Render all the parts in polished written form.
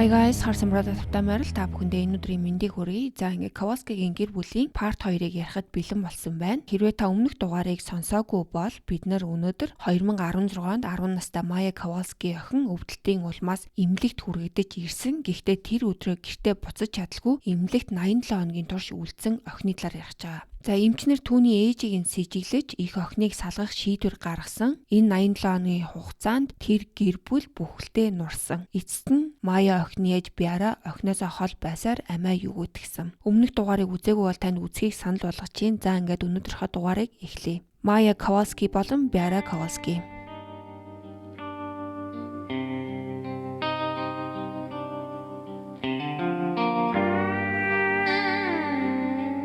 Hi guys, харсан брада тавтамаар л та бүхэндээ энэ өдрийн мэндийг хүргэе. За ингээд Kawasaki-гийн гэр бүлийн part 2-ыг ярихад бэлэн болсон байна. Хэрвээ та өмнөх дугаарыг сонсоогүй бол бид нар өнөөдөр 2016-онд 10 настай Maya Kawasaki охин өвдөлтийн улмаас эмнэлэгт хүргэгдэж ирсэн. Гэхдээ тэр өдрөө гэртээ буцаж чадалгүй эмнэлэгт 87 хоногийн турш үлдсэн охины талаар ярих байгаа. За эмчнэр түүний ээжийг нь сэжиглэж их охиныг салгах шийдвэр гаргасан. Энэ 87 хоногийн хугацаанд тэр гэр бүл бүхэлдээ нурсан. Эцэст нь Maya охины ээж Biara охиноосоо хол байсаар амиа югүйдгсэн. Өмнөх дугаарыг үзээгүй бол танд үзхийг санал болгож чинь. За ингээд өнөөдрийнхөө дугаарыг эхлэе. Maya Kawasaki болон Biara Kawasaki.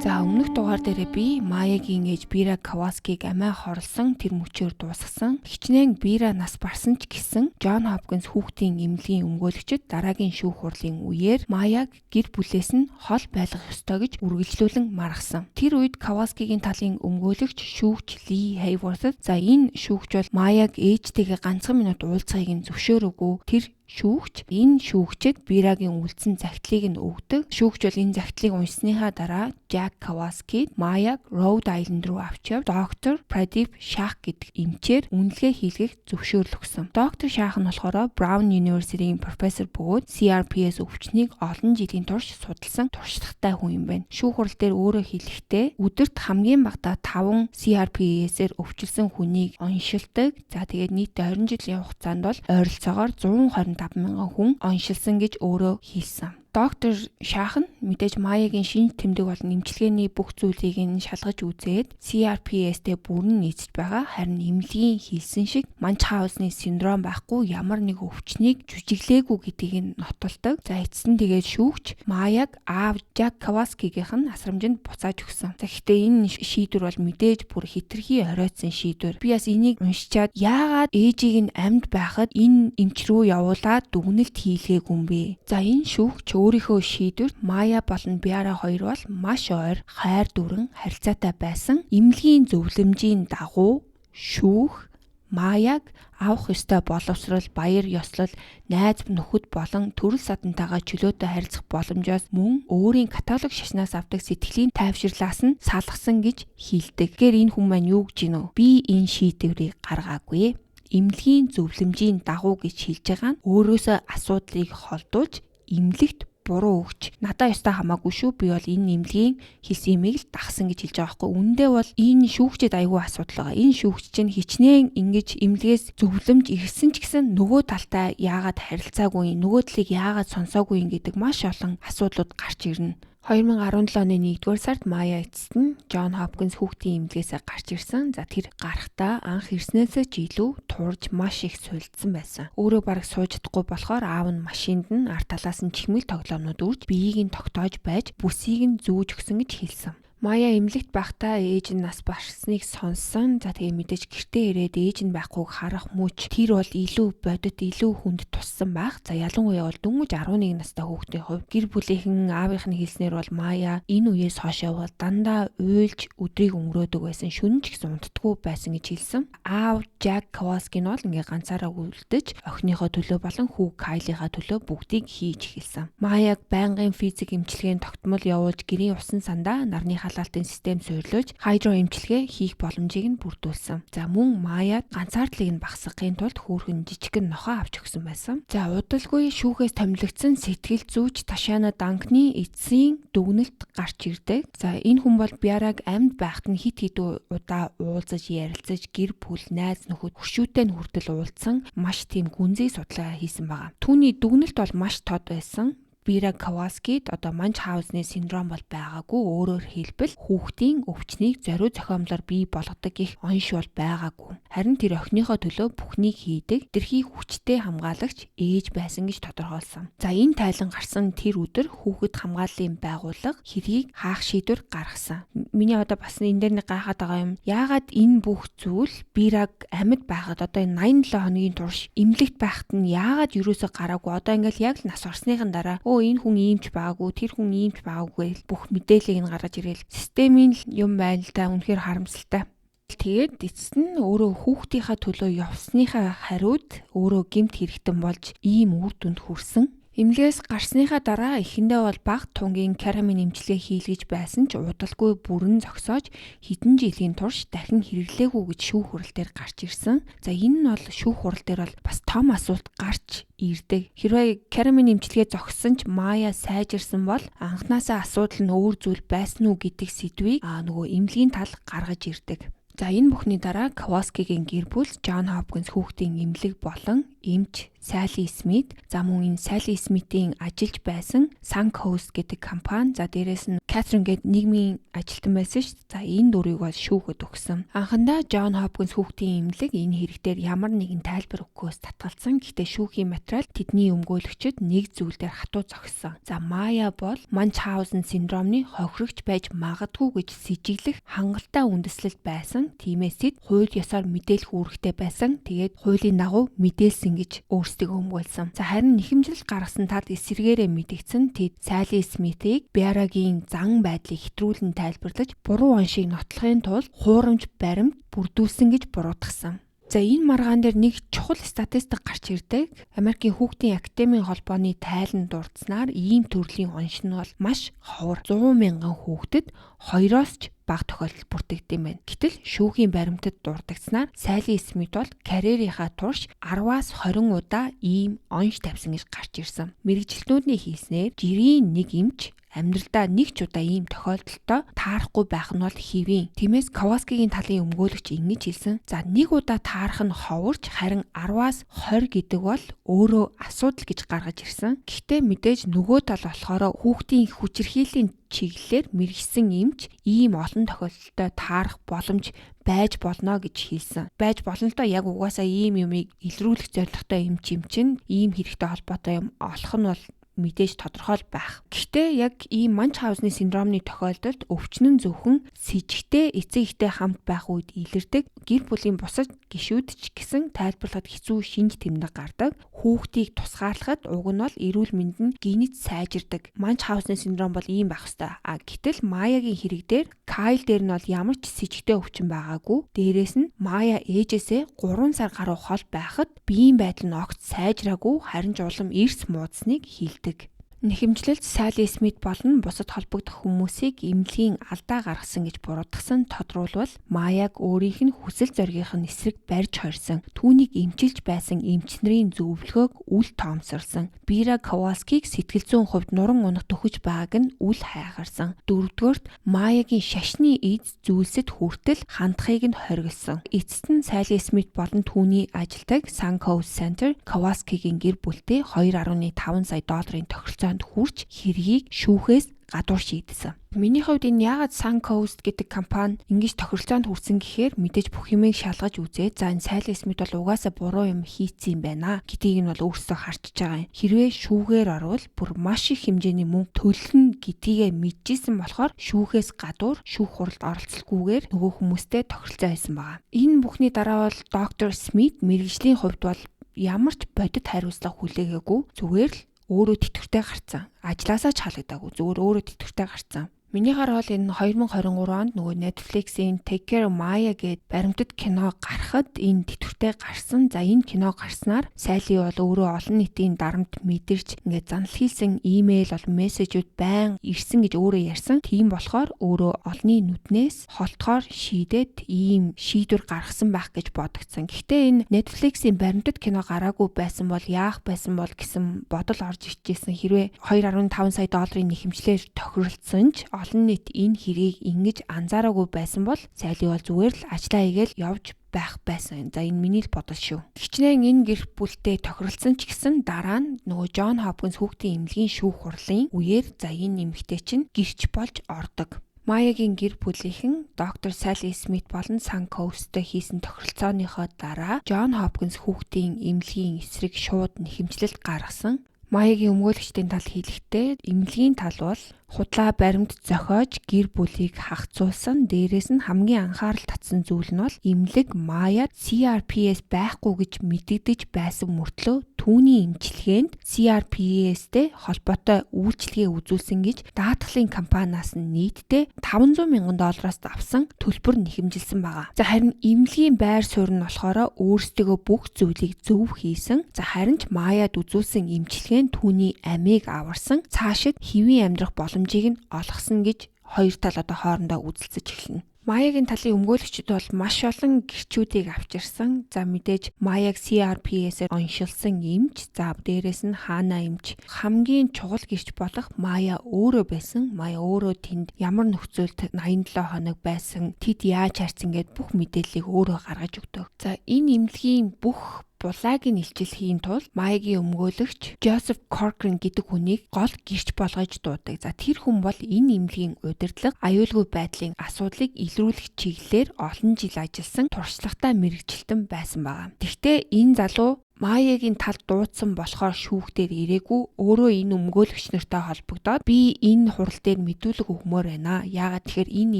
За өмнөх дугаар дээр би Maya-гийн ээж Biara Kawasaki-г амиа хорлсон тэр мөчөөр дуусгасан. Хичнээн Biara нас барсан ч гэсэн John Hopkins хүүхдийн эмнэлгийн өмгөөлөгчд дараагийн шүүх хурлын үеэр Maya-г гэр бүлээс нь хол байлгах ёстой гэж үргэлжлүүлэн маргасан. Тэр үед Kawasaki-гийн талын өмгөөлөгч шүүгч Lee Hayworth за энэ шүүгч бол Maya-г ээжтэйгээ ганцхан минут уулзахыг нь зөвшөөрөөгүй. Тэр шүүгч энэ шүүгчэд Biara-гийн үлдсэн загтлыг нь өгдөг. Шүүгч бол энэ загтлыг уншсныхаа дараа Jack Kawasaki Maya-г Rhode Island руу авч яв. Доктор Pradeep Shah гэдэг эмчээр үнэлгээ хийлгэх зөвшөөрөл өгсөн. Доктор Shah нь болохоор Brown University-ийн профессор бөгөөд CRPS өвчнийг олон жилийн турш судалсан туршлагатай хүн юм байна. Шүүх хурал дээр өөрөө хэлэхдээ өдөрт хамгийн багадаа 5 CRPS-ээр өвчлсөн хүнийг оншилдог. За тэгээд нийтдээ 20 жилийн хугацаанд бол ойролцоогоор 125 мянган хүн оншилсан гэж өөрөө хэлсэн. Доктор Shah нь мэдээж Maya-гийн шинж тэмдэг болон эмчилгээний бүх зүйлийг нь шалгаж үзээд CRPS-тэй бүрэн нийцэж байгаа. Харин эмнэлгийн хэлсэн шиг Munchausen синдром байхгүй ямар нэг өвчнийг жүжиглээгүй гэдгийг нь нотолдог. За эцэст нь тэгээд шүүгч Maya-г аав Jack Kawasaki-гийнх нь асрамжинд буцааж өгсөн. За гэхдээ энэ шийдвэр бол мэдээж бүр хэтэрхий оройтсон шийдвэр. Би бас энийг уншичаад яагаад ээжийг нь амьд байхад энэ эмч рүү явуулаад дүгнэлт хийлгээгүй юм бэ? За энэ шүүгч өөрийнхөө шийдвэрт Maya болон Biara хоёр бол маш ойр, хайр дүрэн, харилцаатай байсан. Эмнэлгийн зөвлөмжийн дагуу шүүх Maya-г авах ёстой боловсрол, баяр ёслол, найз нөхөд болон төрөл садантайгаа чөлөөтэй харилцах боломжоос мөн өөрийн католик шашнаас авдаг сэтгэлийн тайвширлаас нь салгасан гэж хэлдэг. Тэгэхээр энэ хүн маань юу гэж гинөө? Би энэ шийдвэрийг гаргаагүй. Эмнэлгийн зөвлөмжийн дагуу гэж хэлж байгаа нь өөрөөсөө асуудлыг холдуулж эмнэлэгт буруу өгч надаа ёстой хамаагүй шүү. Би бол энэ эмнэлгийн хэлсэн юмыг л дагсан гэж хэлж байгаа байхгүй. Үндэ бол энэ шүүгчд аягүй асуудал байгаа. Энэ шүүгч чинь хичнээн ингэж эмнэлгээс зөвлөмж ирсэн ч гэсэн нөгөө талтай яагаад харилцаагүй, нөгөө талыг яагаад сонсоогүй гэдэг маш олон асуудлууд гарч ирнэ. 2017 оны 1-р сард Maya эцэст нь John Hopkins хүүхдийн эмнэлгээс гарч ирсэн. За тэр гарахдаа анх ирснээсээ ч илүү турж маш их сулдсан байсан. Өөрөө бараг сууж чадахгүй болохоор аав нь машинд нь арт талаас нь чихмэл тоглоомнууд үрж биеийг нь тогтоож байж бүсийг нь зүүж өгсөн гэж хэлсэн. Maya эмнэлэгт байхдаа ээж нь нас барсныг сонссон. За тэгээ мэдээж гэртээ ирээд ээж нь байхгүйг харах мөч тэр бол илүү бодит, илүү хүнд туссан байх. За ялангуяа бол дөнгөж 11 настай хүүхдийн хувьд гэр бүлийнхэн аавынх нь хэлснээр бол Maya энэ үеэс хойшоо бол дандаа уйлж өдрийг өнгөрөөдөг байсан. Шөнө ч гэсэн унтдаггүй байсан гэж хэлсэн. Аав Jack Kawasaki нь бол ингээ ганцаараа үлдэж охиныхоо төлөө болон хүү Kyle-ийнхаа төлөө бүгдийг хийж эхэлсэн. Maya байнгын физик эмчилгээний тогтмол явуулж гэрийн усан сандаа нарны халаалтын систем суйрлуулж хydro эмчилгээ хийх боломжийг нь бүрдүүлсэн. За мөн Maya ганцаардлыг нь багасгахын тулд хөөрхөн жижигхэн нохоо авч өгсөн байсан. За удалгүй шүүхээс томилогдсон сэтгэл зүйч Tashana Dankны эцсийн дүгнэлт гарч ирдэг. За энэ хүн бол Biara-г амьд байхад нь хит удаа уулзаж ярилцаж гэр бүл, найз нөхөд хөшүүтэй нь хүртэл уулзсан маш тийм гүнзгий судалгаа хийсэн байгаа. Түүний дүгнэлт бол маш тод байсан. Biara Kawasaki-д одоо Munchausen синдром бол байгаагүй. Өөрөөр хэлбэл хүүхдийн өвчнийг зориуд зохиомлоор бий болгодог их онш бол байгаагүй. Харин тэр охиныхоо төлөө бүхнийг хийдэг тэрхий хүчтэй хамгаалагч ээж байсан гэж тодорхойлсон. За энэ тайлан гарсан тэр өдөр хүүхэд хамгааллын байгууллага хэргийг хаах шийдвэр гаргасан. Миний одоо бас энэ дээр нэг гайхаад байгаа юм. Яагаад энэ бүх зүйл Biara-г амьд байхад одоо энэ 87 хоногийн турш эмнэлэгт байхад нь яагаад юусоо гараагүй? Одоо ингээл яг л нас орсныхан дараа энэ хүн иймч байгаагүй, тэр хүн иймч байгаагүй бүх мэдээллийг нь гаргаж ирээл системийн юм байна л да. Үнэхээр харамсалтай. Тэгээд эцэст нь өөрөө хүүхдийнхаа төлөө явсныхаа хариуд өөрөө гэмт хэрэгтэн болж ийм үр дүнд хүрсэн. Эмнэлгээс гарсныхаа дараа эхэндээ бол бага тунгийн керамин эмчилгээ хийлгэж байсан ч удалгүй бүрэн зогсоож хэдэн жилийн турш дахин хэрэглээгүй гэж шүүх хурал дээр гарч ирсэн. За энэ нь бол шүүх хурал дээр бол бас том асуулт гарч ирдэг. Хэрвээ керамин эмчилгээ зогссон ч Майя сайжирсан бол анхнаасаа асуудал нь өөр зүйл байсан уу гэдэг сэдвийг нөгөө эмнэлгийн тал гаргаж ирдэг. За энэ бүхний дараа Каваскигийн гэр бүл Джон Хопкинс хүүхдийн эмнэлэг болон эмч Салли Смит, за мөн энэ Салли Смитийн ажиллаж байсан Suncoast гэдэг компани, за дээрэс нь Кэтрин гэдэг нийгмийн ажилтан байсан шүү дээ. За энэ дөрвийг бол шүүхэд өгсөн. Анхандаа Джон Хопкинс хүүхдийн эмнэлэг энэ хэрэг дээр ямар нэгэн тайлбар өгөхөөс татгалзсан. Гэхдээ шүүхийн материал тэдний өмгөөлөгчөд нэг зүйл дээр хатуу зогссон. За Майя бол Манчхаузен синдромны хохирогч байж магадгүй гэж сэжиглэх хангалттай үндэслэл байсан. Тиймээс тэд хууль ёсоор мэдээлэх үүрэгтэй байсан. Тэгээд хуулийн дагуу мэдээлсэн гэж өөрсдөө өмгөөлсөн. За харин нэхэмжлэл гаргасан тал эсэргээрээ мэдгдсэн тэд Салли Смитийг Биарагийн зан байдлыг хэтрүүлэн тайлбарлаж буруу оншийг нотлохын тулд хуурамч баримт бүрдүүлсэн гэж буруутгасан. За энэ маргаан дээр нэг чухал статистик гарч ирдэг. Америкийн хүүхдийн академийн холбооны тайланд дурдсанаар ийм төрлийн онш нь бол маш ховор 100 мянган хүүхдэд 2-оос ч бага тохиолдолд бүртгэгдэм байна. Гэтэл шүүхийн баримтад дурдгацснаар Салли Смит бол карьерийнхаа турш 10-аас 20 удаа ийм онш тавьсан гэж гарч ирсэн. Мэргэжилтнүүдний хийснээр жирийн нэг эмч амьдралдаа нэг ч удаа ийм тохиолдолтой таарахгүй байх нь бол хэвийн. Тиймээс Каваскигийн талын өмгөөлөгч ингэж хэлсэн. За нэг удаа таарах нь ховорч харин 10-аас 20 гэдэг бол өөрөө асуудал гэж гаргаж ирсэн. Гэхдээ мэдээж нөгөө тал болохоор хүүхдийн хүчирхийллийн чиглэлээр мэргэжсэн эмч ийм олон тохиолдолтой таарах боломж байж болно гэж хэлсэн. Байж болно л доо, яг угаасаа ийм юмыг илрүүлэх зорилготой эмч чинь ийм хэрэгтэй холбоотой юм олох нь бол мэдээж тодорхой байх. Гэхдээ яг ийм Манчхаузны синдромны тохиолдолд өвчин нь зөвхөн с ижигтэй эцэг эхтэй хамт байх үед илэрдэг. Гэр бүлийн бусад гишүүд ч гэсэн тайлбарлахад хэцүү шинж тэмдэг гардаг. Хүүхдийг тусгаарлахад уг нь бол эрүүл мэнд нь гинэт сайжирдаг. Манчхаузны синдром бол ийм байх ёстой. Гэтэл Майягийн хэрэг дээр Кайл дээр нь бол ямар ч с ижигтэй өвчин байгаагүй. Дээрээс нь Майя ээжээсээ 3 сар гаруй хол байхад биеийн байдал нь огт сайжраагүй, харин ч улам эрс муудсныг хэлдэг. Нэхэмжлэлд Салли Смит болон бусад холбогдох хүмүүсийг эмнэлгийн алдаа гаргасан гэж буруутгасан тодруулбал Майяг өөрийнх нь хүсэл зоригийнх нь эсрэг барьж хорьсон. Түүнийг эмчилж байсан эмч нарын зөвлөгөөг үл тоомсорсон. Бира Каваскиг сэтгэл зүйн хувьд нуран унах төхөж байгааг нь үл хайхарсан. Дөрөвдүгээрт Майягийн шашны эз зүйлсэд хүртэл хандахыг нь хоригдсон. Эцэст нь Салли Смит болон түүний ажилдаг Suncoast Center Каваскигийн гэр бүлтэй 2.5 сая долларын тохиролцоо хурж хэргийг шүүхээс гадуур шийдсэн. Миний хувьд энэ яагаад Suncoast гэдэг компани ингэж тохиролцоонд хүрсэн гэхээр мэдээж бүх юмыг шалгаж үзээд за энэ Салли Смит бол угаасаа буруу юм хийцэн юм байна гэдгийг нь бол өөрсдөө харчиж байгаа юм. Хэрвээ шүүгээр орвол бүр маш их хэмжээний мөнгө төлнө гэдгийг мэдчихсэн болохоор шүүхээс гадуур шүүх хуралд оролцохгүйгээр нөгөө хүмүүстэй тохиролцоо хийсэн байгаа. Энэ бүхний дараа бол доктор Смит мэргэжлийн хувьд бол ямар ч бодит хариуцлага хүлээгээгүй, зүгээр л өөрөө тэтгэвртэй гарцсан. Ажлаасаа ч халагдаагүй. Зүгээр өөрөө тэтгэвртэй гарцсан. Минийхаар бол энэ 2023 онд нөгөө Netflix-ийн Take Care of Maya гэдэг баримтат кино гарахад энэ тэтгэвртэй гарсан. За энэ кино гарснаар Салли бол өөрөө олон нийтийн дарамт мэдэрч ингээд занал хийсэн имэйл бол мессежүүд байн ирсэн гэж өөрөө ярьсан. Тийм болохоор өөрөө олонний нүднээс холтохоор шийдээд ийм шийдвэр гаргасан байх гэж бодогдсон. Гэхдээ энэ Netflix-ийн баримтат кино гараагүй байсан бол яах байсан бол гэсэн бодол орж ичжсэн. Хэрвээ 2.5 сая долларын нэхэмжлэр тохиролцсон ч олон нийт энэ хэрийг ингэж анзаараагүй байсан бол Салли бол зүгээр л ажлаа хийгээл явж байх байсан. За энэ миний л бодол шүү. Хичнээн энэ гэр бүлтэй тохиролцсон ч гэсэн дараа нь нөгөө Джон Хопкинс хүүхдийн эмнэлгийн шүүх хурлын үеэр за энэ эмэгтэй чинь гэрч болж ордог. Майягийн гэр бүлийнхэн доктор Салли Смит болон Suncoast-тэй хийсэн тохиролцооныхоо дараа Джон Хопкинс хүүхдийн эмнэлгийн эсрэг шууд нэхэмжлэлт гаргасан. Майягийн өмгөөлөгчдийн тал хэлэхдээ эмнэлгийн тал бол худлаа баримт зохиож гэр бүлийг хагацуулсан. Дээрээс нь хамгийн анхаарал татсан зүйл нь бол эмнэлэг Майяд CRPS байхгүй гэж мэдэгдэж байсан мөртлөө түүний эмчилгээнд CRPS-тэй холбоотой үйлчилгээ үзүүлсэн гэж даатгалын компаниас нь нийтдээ $500,000 авсан төлбөр нэхэмжилсэн байгаа. За харин эмнэлгийн байр суурь нь болохоор өөрсдөө бүх зүйлийг зөв хийсэн. За харин ч Майяд үзүүлсэн эмчилгээ нь түүний амийг аварсан. Цаашид хэвийн амьдрах боломжийг нь олгосон гэж хоёр тал одоо хоорондоо үзэлцэж эхэлнэ. Майягийн талын өмгөөлөгчд бол маш олон гэрчүүдийг авчирсан. За мэдээж Майяг CRPS-ээр оншилсан эмч, за дээрээс нь Хана эмч хамгийн чухал гэрч болох Майя өөрөө байсан. Майя өөрөө тэнд ямар нөхцөлд 87 хоног байсан, тэд яаж харьцсан гэд бүх мэдээллийг өөрөө гаргаж өгдөг. За энэ эмнэлгийн бүх булааг нь илчилхийн тулд Майягийн өмгөөлөгч Joseph Corcoran гэдэг хүнийг гол гэрч болгож дуудаг. За тэр хүн бол энэ эмнэлгийн удирдлага, аюулгүй байдлын асуудлыг илрүүлэх чиглэлээр олон жил ажилласан туршлагатай мэргэжилтэн байсан байгаа. Тэгвэл энэ залуу Майягийн талд дуудсан болохоор шүүхтэр ирээгүй, өөрөө энэ өмгөөлөгч нартай холбогдоод би энэ хурал дээр мэдүүлэг өгмөр байна. Яагаад тэгэхээр энэ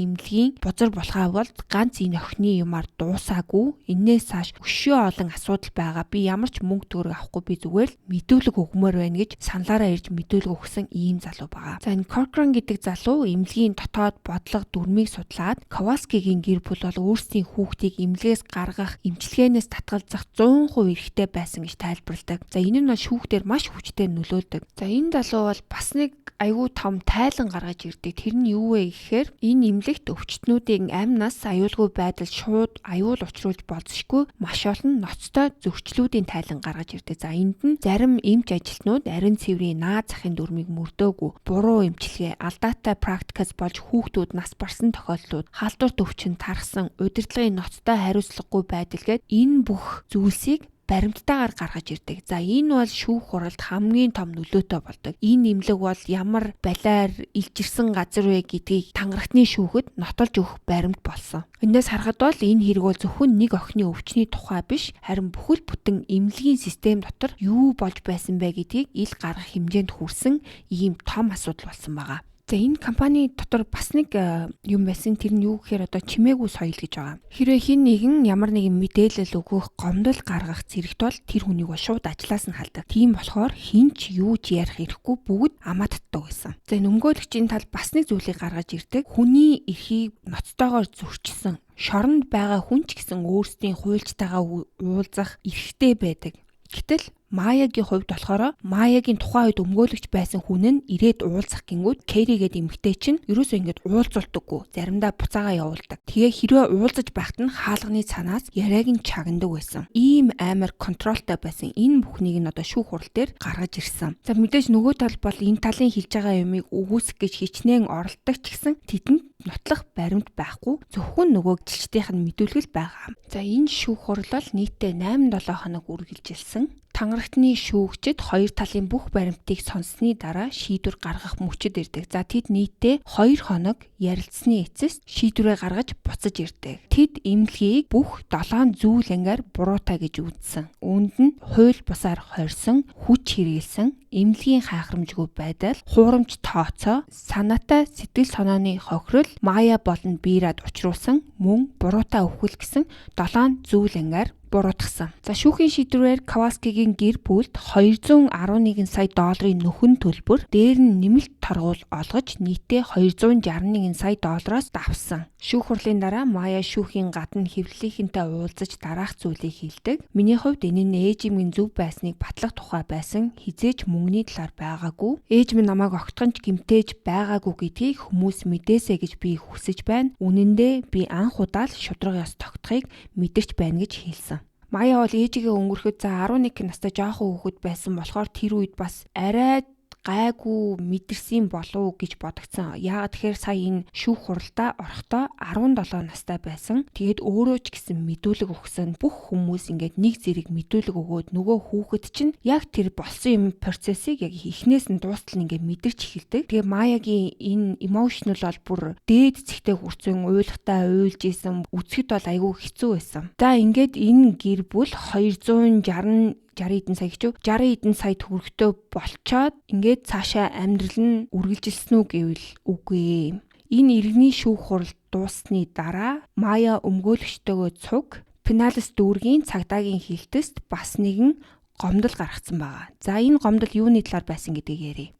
эмнэлгийн бузар болохаа бол ганц энэ охины юмар дуусаагүй. Энээс цааш өшөө олон асуудал байгаа. Би ямар ч мөнгө төгрөг авахгүй, би зүгээр л мэдүүлэг өгмөр байна гэж саналаараа ирж мэдүүлэг өгсөн ийм залуу байгаа. За энэ Corcoran гэдэг залуу эмнэлгийн дотоод бодлого дүрмийг судлаад Kowalski-гийн гэр бүл бол өөрсдийн хүүхдийг эмнэлгээс гаргах, эмчилгээнээс татгалзах 100% эрхтэй гэж тайлбарладаг. За энэ нь шүүхтэр маш хүчтэй нөлөөлдөг. За энэ залуу бол бас нэг аюул том тайлан гаргаж ирдэг. Тэр нь юу вэ гэхээр энэ эмнэлэгт өвчтнүүдийн амнаас аюулгүй байдал шууд аюул учруулж болзошгүй маш олон ноцтой зөрчлүүдийн тайлан гаргаж ирдэг. За энд нь зарим эмч ажилтнууд арин цэврийн наад захын дүрмийг мөрдөөгүй, буруу эмчилгээ, алдаатай практикас болж хүүхдүүд нас барсан тохиолдлууд, халдварт өвчин тархсан, удирдлагын ноцтой хариуцлагагүй байдал гээд энэ бүх зүйлсийг баримттайгаар гаргаж ирдэг. За энэ бол шүүх хуралд хамгийн том нөлөөтэй болдог. Энэ эмнэлэг бол ямар балиар илжирсэн газар вэ гэдгийг тангарахны шүүхэд нотолж өгөх баримт болсон. Эндээс харахад бол энэ хэрэг бол зөвхөн нэг охины өвчний тухай биш, харин бүхэл бүтэн эмнэлгийн систем дотор юу болж байсан бэ гэдгийг ил гаргах хэмжээнд хүрсэн ийм том асуудал болсон байгаа. За энэ компани дотор бас нэг юм байсан. Тэр нь юу гэхээр одоо чимээгүй соёл гэж байгаа. Хэрвээ хин нэгэн ямар нэгэн мэдээлэл өгөх, гомдол гаргах зэрэгт бол тэр хүнийг шууд ажлаас нь халдаг. Тийм болохоор хинч юу ч ярих ирэхгүй бүгд амаа татдаг байсан. За энэ өмгөөлөгчийн тал бас нэг зүйлийг гаргаж ирдэг. Хүний эрхийг ноцтойгоор зөрчсөн, шоронд байгаа хүн ч гэсэн өөрсдийн хуульчтайгаа уулзах эрхтэй байдаг. Гэтэл Майягийн хувьд болохоор Майягийн тухайн үед өмгөөлөгч байсан хүн нь ирээд уулзах гингүүд Кэри гэдэг эмэгтэй чинь ерөөсөө ингэж уулзуулдаггүй. Заримдаа буцаагаа явуулдаг. Тэгээ хэрвээ уулзаж байхад нь хаалганы цанаас яриаг нь чагнадаг байсан. Ийм амар контролтой байсан. Энэ бүхнийг нь одоо шүүх хурал дээр гаргаж ирсэн. За мэдээж нөгөө тал бол энэ талын хэлж байгаа юмыг үгүйсэх гэж хичнээн оролдог ч гэсэн тэдэнд нотлох баримт байхгүй. Зөвхөн нөгөө жилчдийнх нь мэдүүлгэл байгаа. За энэ шүүх хурал бол нийтдээ 8-7 хоног үргэлжилсэн. Тангарагтны шүүгчид хоёр талын бүх баримтыг сонссны дараа шийдвэр гаргах мөчөд ирдэг. За тэд нийтдээ 2 хоног ярилцсны эцэст шийдвэрээ гаргаж буцаж ирдэг. Тэд эмнэлгийг бүх 7 зүйл ангиар буруутай гэж үзсэн. Үүнд нь хууль бусаар хорьсон, хүч хэрэгэлсэн, эмнэлгийн хайхрамжгүй байдал, хуурамч тооцоо, санаатай сэтгэл санааны хохирол, Майя болон Бирад учруулсан мөн буруутай өвхөл гэсэн 7 зүйл ангиар буруутгасан. За шүүхийн шийдвэрээр Kowalski-гийн гэр бүлд $211 сая нөхөн төлбөр, дээр нь нэмэлт торгуул олгож нийтдээ $261 сая давсан. Шүүх хурлын дараа Майя шүүхийн гадна хэвлэлийнхэнтэй уулзаж дараах зүйлийг хэлдэг. Миний хувьд энэ нь ээжийн зөв байсныг батлах тухай байсан. Хизээч мөнгөний талаар байгаагүй. Ээж минь намайг огтхонч гэмтээж байгаагүй гэдгийг хүмүүс мэдээсэй гэж би хүсэж байна. Үнэн дээр би анх удаа л шударга ёс тогтохыг мэдэрч байна гэж хэлсэн. Майя бол ээжигээ өнгөрөхөд за 11 настай жоохон хүүхэд байсан болохоор тэр үед бас арай гайгүй мэдэрсэн болов гэж бодогдсон. Яагаад тэгэхээр сая энэ шүүх хуралдаа орохдоо 17 настай байсан. Тэгээд өөрөө ч гэсэн мэдүүлэг өгсөн. Бүх хүмүүс ингээд нэг зэрэг мэдүүлэг өгөөд нөгөө хүүхэд чинь яг тэр болсон юм процессыг яг эхнээс нь дуустал ингээд мэдэрч эхэлдэг. Тэгээ Майягийн энэ emotional бол бүр дээд зэгтээ хүрсэн, уйлахтаа уйлж исэн, үзэхэд бол айгүй хэцүү байсан. За ингээд энэ гэр бүл 260 60 эдэн сая гэж 60 эдэн сая төгрөгтэй болцоод ингээд цаашаа амьдрал нь үргэлжилсэн үү гэвэл үгүй. Энэ иргэний шүүх хурал дууссаны дараа Майя өмгөөлөгчтэйгөө цуг Пеналес дүүргийн цагдаагийн хилтэст бас нэгэн гомдол гаргацсан байгаа. За энэ гомдол юуны талаар байсан гэдгийг ярив.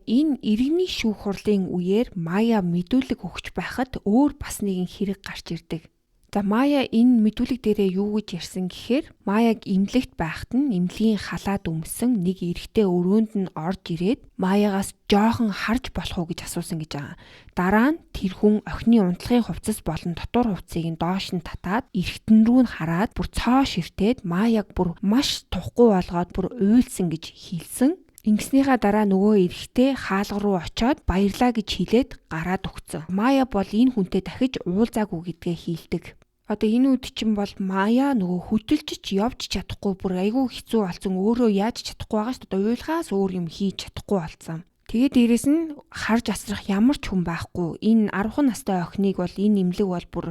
Энэ иргэний шүүх хурлын үеэр Майя мэдүүлэг өгч байхад өөр бас нэгэн хэрэг гарч ирдэг. За Майя энэ мэдүүлэг дээрээ юу гэж ярьсан гэхээр Майяг эмнэлэгт байхад нь эмнэлгийн халаад өмсөн нэг эрэгтэй өрөөнд нь орж ирээд Майягаас жоохон харж болох уу гэж асуусан гэж байгаа. Дараа нь тэр хүн охины унтлагын хувцас болон дотор хувцсыг нь доош нь татаад эргэтэн рүү нь хараад бүр цоо ширтээд Майяг бүр маш тухгүй болгоод бүр уйлсан гэж хэлсэн. Ингэснийхаа дараа нөгөө эрэгтэй хаалга руу очиод баярлаа гэж хэлээд гараад өгцөн. Майя бол энэ хүнтэй дахиж уулзаагүй гэдгээ хийлдэг. Одоо энэ үед чинь бол Майя нөгөө хөдөлж явж чадахгүй бүр айгүй хэцүү болсон. Өөрөө яаж чадахгүй байгаа шүү дээ. Уйлахаас өөр юм хийж чадахгүй болсон. Тэгээд дээрэс нь харж асрах ямар ч хүн байхгүй. Энэ 10 настай охиныг бол энэ эмнэлэг бол бүр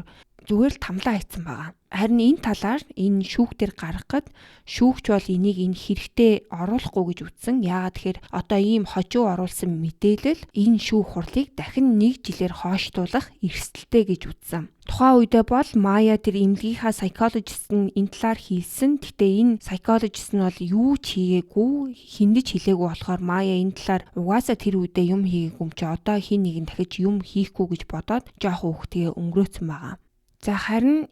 зүгээр л тамлаа хийцэн байгаа. Харин энэ талаар энэ шүүхтэр гаргахад шүүгч бол энийг энэ хэрэгтэй оруулахгүй гэж үзсэн. Яагаад тэгэхээр одоо ийм хожуу оруулсан мэдээлэл энэ шүүх хурлыг дахин 1 жилээр хойшлуулах эрсдэлтэй гэж үзсэн. Тухайн үедээ бол Майя тэр эмнэлгийнхаа psychologist нь энэ талаар хэлсэн. Гэтэ энэ psychologist нь бол юу ч хийгээгүй, хиндэж хэлээгүй болохоор Майя энэ талаар угаасаа тэр үедээ юм хийгээгүй юм чи одоо хин нэг нь дахиж юм хийхгүй гэж бодоод жоох хүүхдээ өнгөрөөцөн байгаа. За харин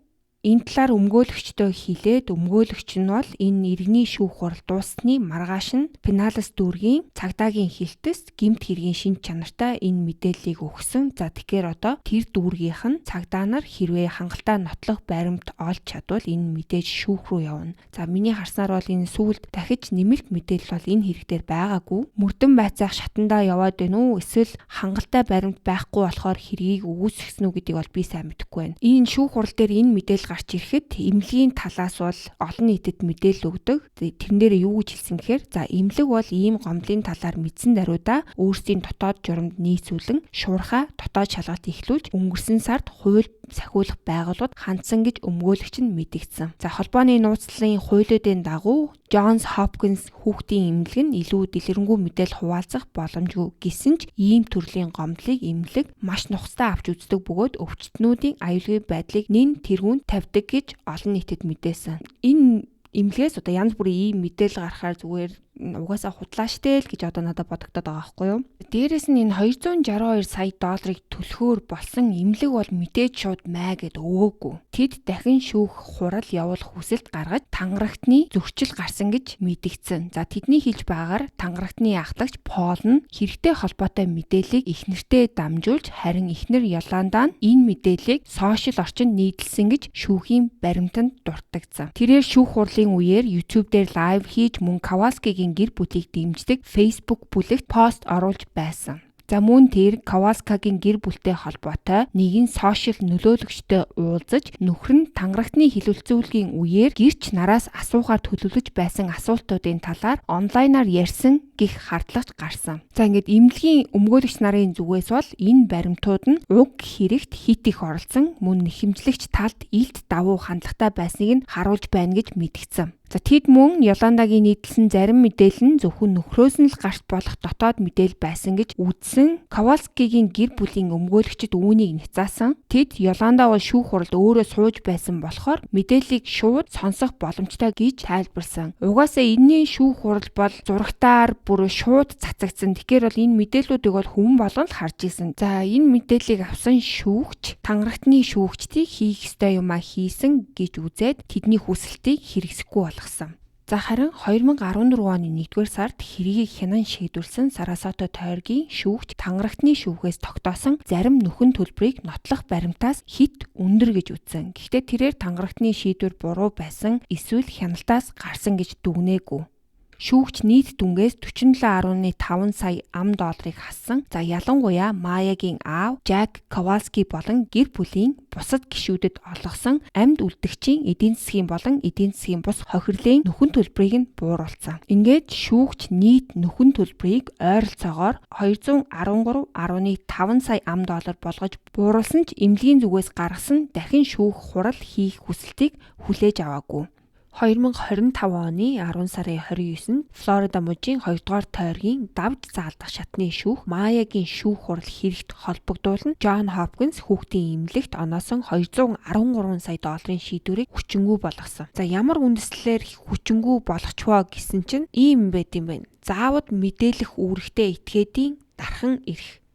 энэ талаар өмгөөлөгчдөө хэлээд өмгөөлөгч нь бол энэ иргэний шүүх хурал дууссаны маргааш нь Пеналес дүүргийн цагдаагийн хилтэст гэмт хэргийн шинж чанартай энэ мэдээллийг өгсөн. За тэгэхээр одоо тэр дүүргийнх нь цагдаа нар хэрвээ хангалттай нотлох баримт олж чадвал энэ мэдээж шүүх рүү явна. За миний харснаар бол энэ сүүлд дахиж нэмэлт мэдээлэл бол энэ хэрэг дээр байгаагүй. Мөрдөн байцаах шатандаа яваад байна уу? Эсвэл хангалттай баримт байхгүй болохоор хэргийг өгөөсгсөн үү гэдгийг бол би сайн мэдэхгүй байна. Энэ шүүх хурал дээр энэ мэдээлэл гарч ирэхэд эмнэлгийн талаас бол олон нийтэд мэдээлэл өгдөг. Тэрэн дээр юу гэж хэлсэн гэхээр за эмнэлэг бол ийм гомдлын талаар мэдсэн даруйда өөрсдийн дотоод журамд нийцүүлэн шуурхаа дотоод шалгалт эхлүүлж өнгөрсөн сард хууль сахиулах байгууллагад хандсан гэж өмгөөлөгч нь мэдгдсэн. За холбооны нууцлалын хуулиудын дагуу Johns Hopkins хүүхдийн эмнэлэг нь илүү дэлгэрэнгүй мэдээлэл хуваалцах боломжгүй гэсэн ч ийм төрлийн гомдлыг эмнэлэг маш нухацтай авч үздэг бөгөөд өвчтнүүдийн аюулгүй байдлыг нэн тэргүүнд тавьдаг гэж олон нийтэд мэдээсэн. Энэ эмнэлгээс одоо янз бүрийн ийм мэдээлэл гарахаар зүгээр угаасаа худлаа штэ л гэж одоо надад бодогдоод байгаа байхгүй юу. Дээрээс нь энэ 262 сая долларыг төлөхөөр болсон эмнэлэг бол мэдээж шууд маа гэд өвөөгүй. Тэд дахин шүүх хурал явуулах хүсэлт гаргаж тангарагтны зөрчил гарсан гэж мэдгдсэн. За тэдний хэлж байгаагаар тангарагтны ахлагч Пол нь хэрэгтэй холбоотой мэдээллийг эхнэртэй дамжуулж харин эхнэр Йоландаа нь энэ мэдээллийг сошиал орчинд нийтлсэн гэж шүүхийн баримтанд дуртагдсан. Тэрээр шүүх хурлын үеэр YouTube дээр лайв хийж мөн Каваскигийн гэр бүлийг дэмждэг Facebook бүлэгт пост оруулж байсан. За мөн тэр Каваскагийн гэр бүлтэй холбоотой нэгэн сошиал нөлөөлөгчтэй уулзаж нөхөр нь тангарагтны хилэлцүүлгийн үеэр гэрч нараас асуухаар төлөвлөж байсан асуултуудын талаар онлайнаар ярьсан гэх хардлагч гарсан. За ингээд эмнэлгийн өмгөөлөгч нарын зүгээс бол энэ баримтууд нь уг хэрэгт хит их оролцсон мөн нэхэмжлэгч талд илт давуу хандлагатай байсныг нь харуулж байна гэж мэдгдсэн. За тэд мөн Йоландагийн нийтлсэн зарим мэдээлэл нь зөвхөн нөхрөөс нь л гарч болох дотоод мэдээлэл байсан гэж үзсэн. Кавалскигийн гэр бүлийн өмгөөлөгчд үүнийг няцаасан. Тэд Йоланда бол шүүх хуралд өөрөө сууж байсан болохоор мэдээллийг шууд сонсох боломжтой гэж тайлбарсан. Угаасаа энэний шүүх хурал бол зурагтаар бүр шууд цацагдсан. Тэгэхээр бол энэ мэдээллүүдийг бол хүн болгон л харж исэн. За энэ мэдээллийг авсан шүүгч тангарагтны шүүгчдийг хийх ёстой юмаа хийсэн гэж үзээд тэдний хүсэлтийг хэрэгсэхгүй болгосон. За харин 2014 оны 1-р сард хэргийг хянан шийдвэрлсэн Сарасото тойргийн шүүгч тангарагтны шүүхээс тогтоосон зарим нөхөн төлбөрийг нотлох баримтаас хит өндөр гэж үзсэн. Гэхдээ тэрээр тангарагтны шийдвэр буруу байсан эсвэл хяналтаас гарсан гэж дүгнээгүй. Шүүгч нийт дүнгээс 47.5 сая $. Хассан. За ялангуяа Майягийн аав Жак Кавалски болон гэр бүлийн бусад гишүүдэд олгосон амьд үлдэгчийн эдийн засгийн болон эдийн засгийн бус хохирлын нөхөн төлбөрийг нь бууруулсан. Ингээд шүүгч нийт нөхөн төлбөрийг ойролцоогоор 213.5 сая $. Болгож бууруулсан ч эмнэлгийн зүгээс гаргасан дахин шүүх хурал хийх хүсэлтийг хүлээж аваагүй. 2025 оны 10 сарын 29-нд Флорида мужийн 2 дугаар тойргийн давж заалдах шатны шүүх Маягийн шүүх хурал хэрэгт холбогдуулан Джон Хопкинс хүүхдийн эмнэлэгт оноосон 213 сая долларын шийдвэрийг хүчингүй болгосон. За ямар үндэслэлээр хүчингүй болгочвоо гэсэн чинь ийм байт юм байна. Заавад мэдээлэх үүрэгтэй этгээдийн дархан ирэх.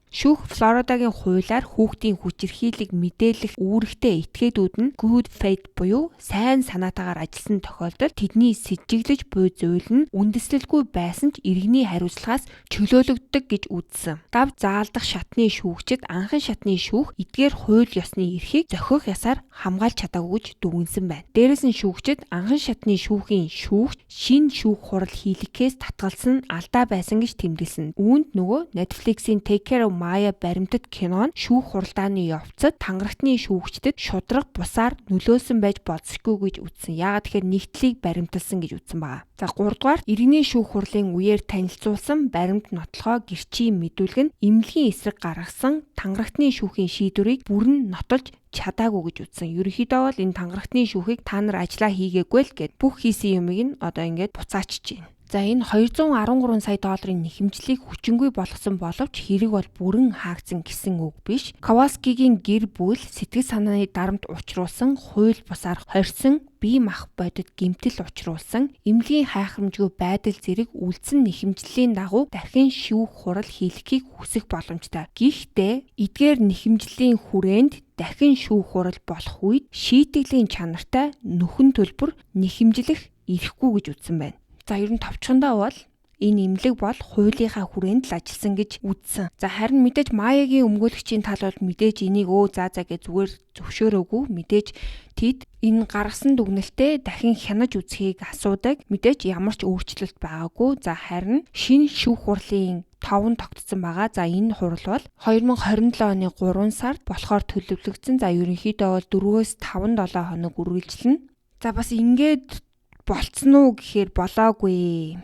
Шүүх Флоридагийн хуулиар хүүхдийн хүчирхийллийг мэдээлэх үүрэгтэй этгээдүүд нь good faith буюу сайн санаатаагаар ажилласан тохиолдолд тэдний сэжиглэж буй зүйл нь үндэслэлгүй байсан ч иргэний хариуцлагаас чөлөөлөгддөг гэж үзсэн. Дав заалдах шатны шүүгчид анхан шатны шүүх эдгээр хууль ёсны эрхийг зохиох ясаар хамгаалж чадаагүй гэж дүгнсэн байна. Дээрээс нь шүүгчид анхан шатны шүүхийн шүүгч шинэ шүүх хурал хийлгэхээс татгалсан нь алдаа байсан гэж тэмдэглэсэн. Үүнд нөгөө Netflix-ийн Take Care of Maya баримтат кинон шүүх хуралдааны явцад тангарахтны шүүгчдэд шудраг бусаар нөлөөсөн байж болзошгүй гэж үзсэн. Яагаад тэгэхээр нэгтлийг баримталсан гэж үзсэн байгаа. За 3 дугаар иргэний шүүх хурлын үеэр танилцуулсан баримт нотлохоо гэрчийн мэдүүлэг нь эмнэлгийн эсрэг гаргасан тангарахтны шүүхийн шийдвэрийг бүрэн нотолж чадаагүй гэж үзсэн. Ерөнхийдөө бол энэ тангарахтны шүүхийг та нар ажиллаа хийгээгүй л гэд бүх хийсэн юмыг нь одоо ингээд буцаачиж байна. За энэ 213 сая долларын нэхэмжлийг хүчингүй болгосон боловч хэрэг бол бүрэн хаагдсан гэсэн үг биш. Kowalski-гийн гэр бүл сэтгэл санааны дарамт учруулсан, хууль бусаар хорьсон, бие мах бодит гэмтэл учруулсан, эмнэлгийн хайхрамжгүй байдал зэрэг үлдсэн нэхэмжлийн дагуу дахин шүүх хурал хийлгэхийг хүсэх боломжтой. Гэхдээ эдгээр нэхэмжлийн хүрээнд дахин шүүх хурал болох үед шийтгэлийн чанартай нөхөн төлбөр нэхэмжлэх ирэхгүй гэж үзсэн байна. За ер нь товчхондоо бол энэ эмнэлэг бол хуулийнхаа хүрээнд л ажилласан гэж үзсэн. За харин мэдээж Маягийн өмгөөлөгчийн тал бол мэдээж энийг за гэж зүгээр зөвшөөрөөгүй. Мэдээж тэд энэ гаргасан дүгнэлтээ дахин хянаж үзхийг асуудаг. Мэдээж ямар ч өөрчлөлт байгаагүй. За харин шинэ шүүх хурлын 5 тогтсон байгаа. За энэ хурал бол 2027 оны 3 сард болохоор төлөвлөгдсөн. За ерөнхийдөө бол 4-5 7 хоног үргэлжилнэ. За бас ингээд болцсон уу гэхээр болоогүй.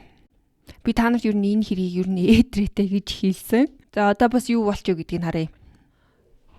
Би та нарт ер нь энэ хэргийг ер нь ээдрээтэй гэж хэлсэн. За одоо бас юу болчих вэ гэдгийг харъя.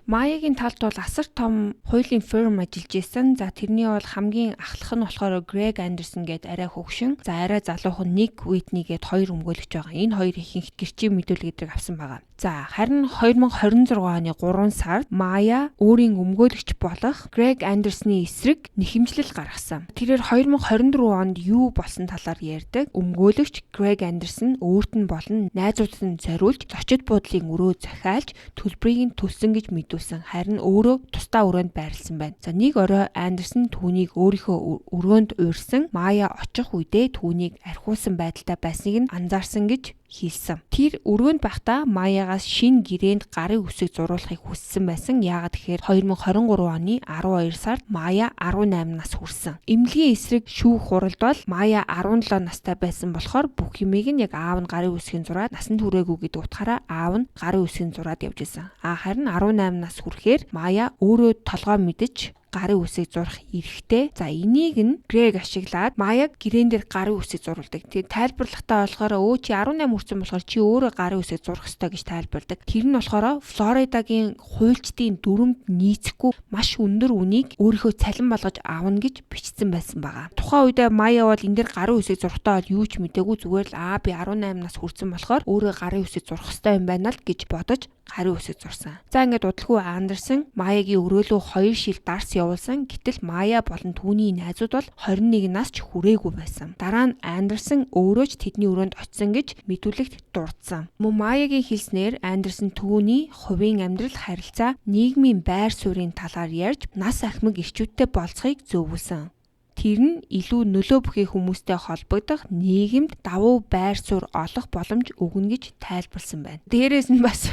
Маягийн талд бол асар том хуулийн фирм ажиллаж исэн. За тэрний бол хамгийн ахлах нь болохоор Greg Anderson гэдэг арай хөгшин. За арай залуухан Nick Whitney гэдэг 2 өмгөөлөгч байгаа. Энэ хоёр ихэнх гэрчийн мэдүүлэг авсан байгаа. За харин 2026 оны 3 сард Maya өөрийн өмгөөлөгч болох Greg Anderson-ы эсрэг нэхэмжлэл гаргасан. Тэрээр 2024 онд юу болсон талаар ярьдаг. Өмгөөлөгч Greg Anderson өөрт нь болон найзуудад нь зориулж зочид буудлын өрөө захиалж төлбөрийг нь төлсөн гэж мэдүүлсэн. Харин өөрөө тусдаа өрөөнд байрласан байна. За нэг орой Anderson түүнийг өөрийнхөө өрөөнд уурсан. Maya очих үедээ түүнийг архиулсан байдалтай байсныг нь анзаарсан гэж хэлсэн. Тэр өрөөнд байхдаа Маягаас шинэ гэрээнд гарын үсэг зурулахыг хүссэн байсан. Яагаад тэгэхээр 2023 оны 12 сард Мая 18 нас хүрсэн. Эмнэлгийн эсрэг шүүх хуралд бол Мая 17 настай байсан болохоор бүх юмыг нь яг аав нь гарын үсгийн зураад насанд хүрээгүй гэдэг утгаараа аав нь гарын үсгийн зураад явж исэн. Харин 18 нас хүрэхээр Мая өөрөө толгой мэдэж гарын үсийг зурах эрэхтэй. За энийг нь Грег ашиглаад Маяг гэрээн дээр гарын үсийг зурулдаг. Тэгээд тайлбарлахтаа болохоор чи 18 хүрсэн болохоор чи өөрөө гарын үсийг зурах ёстой гэж тайлбарладаг. Тэр нь болохоор Флоридагийн хуульчдын дүрмд нийцэхгүй маш өндөр үнийг өөрийнхөө цалин болгож авна гэж бичсэн байсан байгаа. Тухайн үедээ Мая бол энэ дээр гарын үсийг зурхтаа бол юу ч мэдээгүй, зүгээр л би 18 нас хүрсэн болохоор өөрөө гарын үсийг зурх ёстой юм байна л гэж бодож гарын үсийг зурсан. За ингээд удалгүй Андерсон Маягийн өрөөлөө 2 шил дарс явуулсан. Гэтэл Мая болон түүний найзууд бол 21 нас ч хүрээгүй байсан. Дараа нь Андерсон өөрөө ч тэдний өрөөнд очисон гэж мэдүүлэгт дурдсан. Мөн Маягийн хэлснээр Андерсон түүний хувийн амьдрал, харилцаа, нийгмийн байр суурийн талаар ярьж нас ахмаг ирчүүдтэй болцохыг зөвлөсөн. Тэр нь илүү нөлөө бүхий хүмүүстэй холбогдох, нийгэмд давуу байр суурь олох боломж өгнө гэж тайлбарлсан байна. Дээрээс нь бас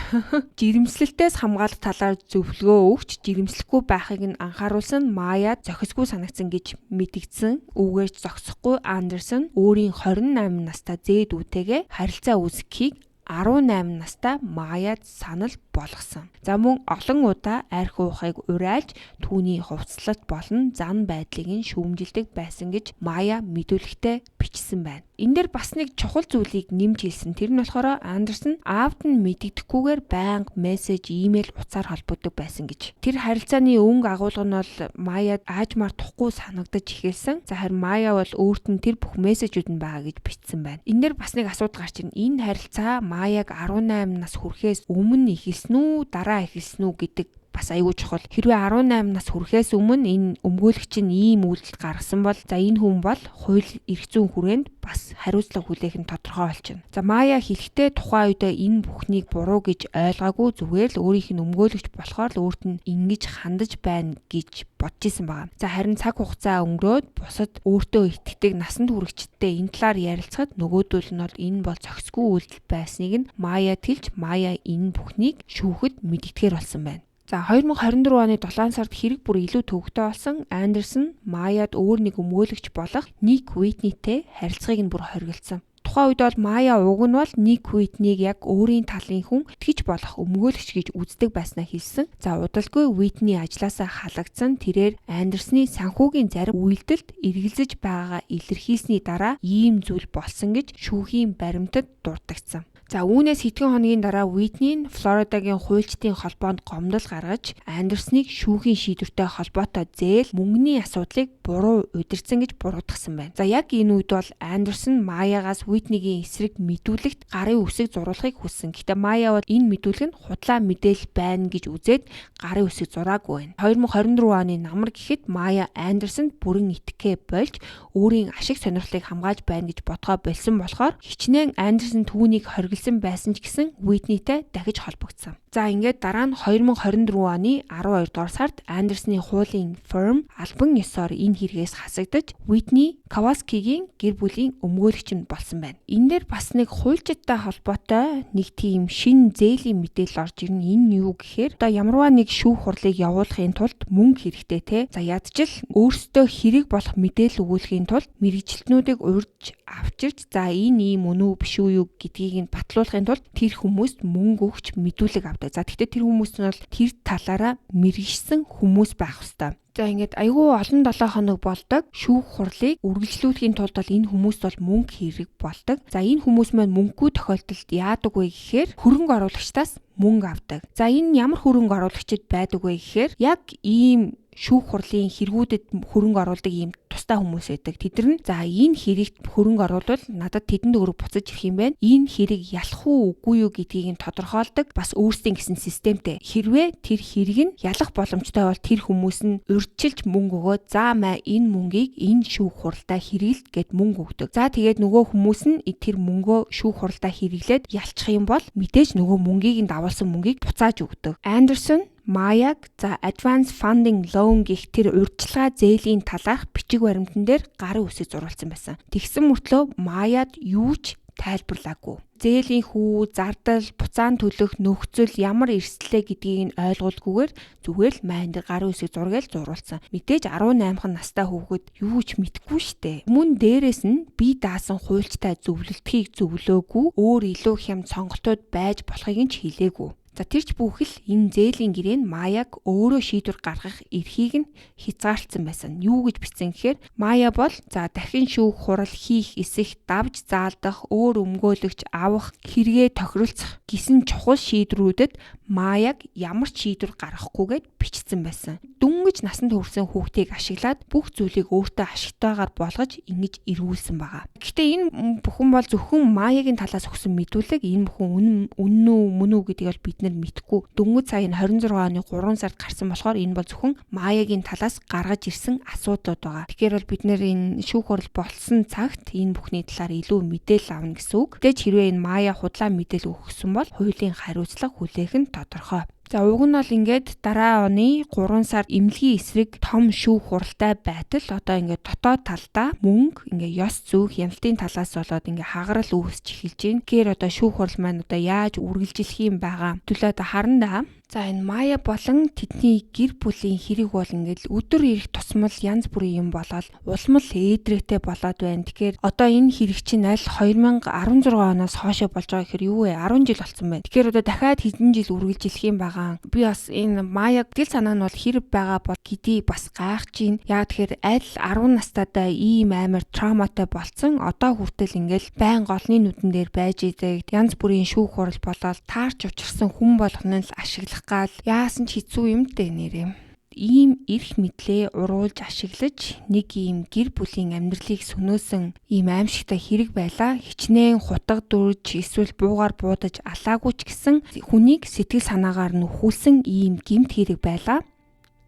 жирэмслэлтээс хамгаалах талаар зөвлөгөө өгч жирэмслэхгүй байхыг нь анхааруулсан Мая зохисгүй санагдсан гэж мэдгдсэн. Үүгээр зогсохгүй Андерсон өөрийн 28 настай зээд үүтэйгээ харилцаа үүсгэхийг 18 настай Маяд санал болгосон. За мөн олон удаа арх уухыг уриалж түүний хувцлалт болон зан байдлыг нь шүүмжилдэг байсан гэж Мая мэдүүлэгтээ бичсэн байна. Энэ дээр бас нэг чухал зүйлийг нэмж хэлсэн. Тэр нь болохоор Андерсон аавд нь мэддэхгүйгээр байнга мессеж, имэйл, утсаар холбогддог байсан гэж. Тэр харилцааны өнгө агуулга нь бол Маяд аажмаар тухгүй санагдаж эхэлсэн. За харин Мая бол өөрт нь тэр бүх мессежүүд нь байгаа гэж бичсэн байна. Энэ дээр бас нэг асуудал гарч ирнэ. Энэ харилцаа Маяг 18 нас хүрэхээс өмнө эхэлсэн үү, дараа эхэлсэн үү гэдэг бас аюул чухал. Хэрвээ 18 нас хүрэхээс өмнө энэ өмгөөлөгч нь ийм үйлдэл гаргасан бол за энэ хүн бол хууль эрх зүйн хүрээнд бас хариуцлага хүлээх нь тодорхой болчихно. За Мая хэлэхдээ тухайн үед энэ бүхнийг буруу гэж ойлгоогүй, зүгээр л өөрийнх нь өмгөөлөгч болохоор л өөрт нь ингэж хандаж байна гэж бодож исэн байгаа. За харин цаг хугацаа өнгөрөөд бусад өөртөө итгэдэг насанд хүрэгчдтэй энэ талаар ярилцахад нөгөөдөл нь бол энэ бол зохисгүй үйлдэл байсныг нь Мая тэлж Мая энэ бүхнийг шүүхэд мэддэгээр болсон байна. За 2024 оны 7 сард хэрэг бүр илүү төвөгтэй болсон Андерсон Маяд өөр нэг өмгөөлөгч болох Ник Уитнитэй харилцааг нь бүр хоригдсан. Тухайн үед бол Мая уг нь бол Ник Уитнийг яг өөрийн талын хүн тэгж болох өмгөөлөгч гэж үздэг байснаа хэлсэн. За удалгүй Уитний ажлаасаа халагдсан. Тэрээр Андерсны санхүүгийн зарим үйлдэлд эргэлзэж байгаагаа илэрхийлсний дараа ийм зүйл болсон гэж шүүхийн баримтад дурддагцсан. За үүнээс хэдхэн хоногийн дараа Уитни нь Флоридагийн хуульчдын холбоонд гомдол гаргаж Андерсныг шүүхийн шийдвэртэй холбоотой зээл мөнгөний асуудлыг буруу удирдсан гэж буруутгасан байна. За яг энэ үед бол Андерсон Маягаас Уитнигийн эсрэг мэдүүлэгт гарын үсэг зурулахыг хүссэн. Гэхдээ Мая бол энэ мэдүүлэг нь худлаа мэдээлэл байна гэж үзээд гарын үсэг зураагүй байна. 2024 оны намар гэхэд Мая Андерсонд бүрэн итгэхээ болж өөрийн ашиг сонирхлыг хамгааж байна гэж бодгоо болсон болохоор хичнээн Андерсон түүнийг хоригдсан байсан ч гэсэн Уитнитэй дахиж холбогдсон. За ингээд дараа нь 2024 оны 12 дугаар сард Андерсны хуулийн фирм албан ёсоор энэ хэрэгээс хасагдаж Уитни Каваскигийн гэр бүлийн өмгөөлөгч нь болсон байна. Энэ дээр бас нэг хуульчдтай холбоотой нэг тийм шин зээлийн мэдээлэл орж ирнэ. Энэ юу гэхээр одоо ямарваа нэг шүүх хурлыг явуулахын тулд мөнгө хэрэгтэй те. За ядчил өөрсдөө хэрэг болох мэдээлэл өгүүлэхийн тулд мэрэгчлэтнүүдийг урьж авчирч за энэ ийм үнэн үү биш үү гэдгийг нь батлуулахын тулд тэр хүмүүст мөнгө өгч мэдүүлэг авдаг. За тэгтээ тэр хүмүүс нь бол тэр талаараа мэрэгшсэн хүмүүс байх ёстой. За ингээд айгүй олон 7 хоног болдог шүүх хурлыг үргэлжлүүлэхийн тулд бол энэ хүмүүст бол мөнгө хэрэг болдог. За энэ хүмүүс маань мөнгөгүй тохиолдолд яадаг вэ гэхээр хөрөнгө оруулагчдаас мөнгө авдаг. За энэ ямар хөрөнгө оруулагчид байдаг вэ гэхээр яг ийм шүүх хурлын хэрэгүүдэд хөрөнгө оруулдаг ийм тустай хүмүүс байдаг. Тэд нар за энэ хэрэгт хөрөнгө оруулвал надад тэдэнд өрөг буцаж ирэх юм байна. Энэ хэрэг ялах уу үгүй юу гэдгийг нь тодорхойлдог бас өөрсдийн гэсэн системтэй. Хэрвээ тэр хэрэг нь ялах боломжтой бол тэр хүмүүс нь урьдчилж мөнгө өгөөд за маа энэ мөнгийг энэ шүүх хуралдаа хэрэглэд гэд мөнгө өгдөг. За тэгээд нөгөө хүмүүс нь тэр мөнгөө шүүх хуралдаа хэрэглээд ялчих юм бол мэдээж нөгөө мөнгийг нь давуулсан мөнгийг буцааж өгдөг. Андерсон Маяг за Advance Funding Loan гэх тэр урьдчилгаа зээлийн талаарх бичиг баримтан дээр гарын үсэг зурулсан байсан. Тэгсэн мөртлөө Маяд юу ч тайлбарлаагүй. Зээлийн хүү, зардал, буцаан төлөх нөхцөл ямар эрсдлээ гэдгийг нь ойлгуулгүйгээр зүгээр л майн дээр гарын үсэг зургээл зурулсан. Мэдээж 18 настай хүүхэд юу ч мэдэхгүй штэ. Мөн дээрэс нь би даасан хуульчтай зөвлөлтхийг зөвлөөгүй, өөр илүү хямд сонголтууд байж болохыг нь ч хэлээгүй. За тэрч бүхэл энэ зээлийн гэрээн Маяг өөрөө шийдвэр гаргах эрхийг нь хязгаарласан байсан. Юу гэж бичсэн гэхээр Мая бол за дахин шүүх хурал хийх эсэх, давж заалдах, өөр өмгөөлөгч авах, хэрэгээ тохиролцох гэсэн чухал шийдвэрүүдэд Маяг ямар ч шийдвэр гаргахгүйгээд бичсэн байсан. Дүнгэж насанд хүрсэн хүүхдийг ашиглаад бүх зүйлийг өөртөө ашигтайгаар болгож ингэж эргүүлсэн байгаа. Гэхдээ энэ бүхэн бол зөвхөн Маягийн талаас өгсөн мэдүүлэг. Энэ бүхэн үнэн үү, мөн үү гэдгийг бол бид нар мэдэхгүй. Дөнгөж сая 26 оны 3 сард гарсан болохоор энэ бол зөвхөн Маягийн талаас гаргаж ирсэн асуудлууд байгаа. Тэгэхээр бол бид нэр энэ шүүх хурал болсон цагт энэ бүхний талаар илүү мэдээлэл авна гэсэн үг. Тэгэж хэрвээ энэ Мая худлаа мэдээлэл өгсөн бол хуулийн хариуцлага хүлээх нь тодорхой. За уг нь бол ингээд дараа оны 3 сар эмнэлгийн эсрэг том шүүх хуралтай байтал одоо ингээд дотоод талдаа мөнгө ингээд ёс зүйх хяналтын талаас болоод ингээд хагарал үүсч эхэлж байна. Тэгэхээр одоо шүүх хурал маань одоо яаж үргэлжлэх юм байгаа төлөө одоо харна да. За энэ Майя болон тэдний гэр бүлийн хэрэг бол ингээд өдөр ирэх тусмал янз бүрийн юм болоод улмал ээдрээтэй болоод байна. Тэгэхээр одоо энэ хэрэг чинь аль 2016 оноос хойшоо болж байгаа гэхээр юу вэ? 10 жил болсон байна. Тэгэхээр одоо дахиад хэдэн жил үргэлжлэх юм байгаа. Би бас энэ Майя гэл санаа нь бол хэрэг байгаа бол гэдгийг бас гайхаж байна. Яг тэгэхээр аль 10 настайдаа ийм амар травматай болцсон одоо хүртэл ингээд байн голны нүдэн дээр байж идэг янз бүрийн шүүх хурал болоод таарч учирсан хүн болгоно л ашиглах гал яасан ч хэцүү юм дээ нэрээ. Ийм эрх мэдлээ уруулж ашиглаж нэг ийм гэр бүлийн амьдралыг сөнөөсөн ийм аимшигтай хэрэг байлаа. Хичнээн хутга дүрж эсвэл буугаар буудаж алаагүй ч гэсэн хүнийг сэтгэл санаагаар нөхүүлсэн ийм гэмт хэрэг байлаа.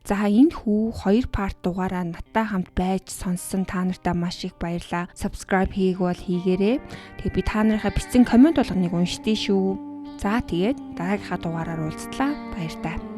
За энэ хүү 2 парт дугаараа надтай хамт байж сонссон та нартай маш их баярлалаа. Subscribe хийгээг бол хийгээрэй. Тэгээ би та нарынхаа бичсэн комент болгоныг уншдээ шүү. За тэгээд дараагийнхаа дугаараар уулзтлаа. Баяр таа.